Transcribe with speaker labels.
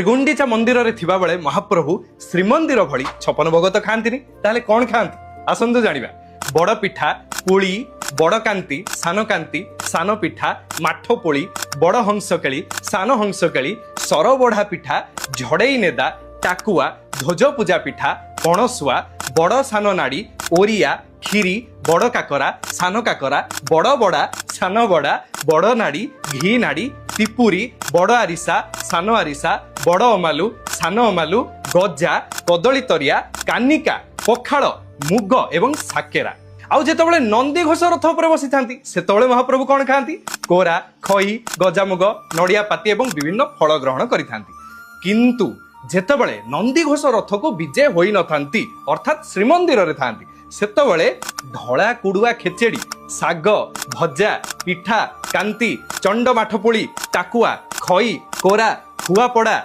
Speaker 1: गुंडीचा मंदिर रे थिबा बेले महाप्रभु श्रीमंदिर भली 56 भोग तो खाती ताहले कौन खाती आसतु जानिबा। बड़ पिठा पुली बड़ कांति सान पिठा माठपोली बड़ हंसकेली सान हंसकेली सरबढ़ा पिठा झड़ई नेदा टाकुआ ध्वज पूजा पिठा पणसुआ बड़ सान नाड़ी ओरिया खीरी बड़ काकरा सान काकरा बड़ बड़ा सान बड़ा बड़ नाड़ी घी नाड़ी तिपुरी बड़ आरिसा सान आरिसा बड़ अमालु सान अमालु गजा कदली तरिया कानिका पखाड़ मुग एवं साकेरा। आउ जेतबेले नंदी घोष रथ उपर बसी थांती सेतबेले महाप्रभु कौन खाती कोरा खई गजामुग नड़िया पाती एवं विभिन्न फल ग्रहण करिथांती। किंतु जेतबेले नंदी घोष रथ को विजय होई न थांती अर्थात श्रीमंदिर रे थांती सेतबेले धड़ा कुड़ुआ खेचेड़ी साग भजा पिठा कांति चंड माठपोली टाकुआ खई कोरा खुआपड़ा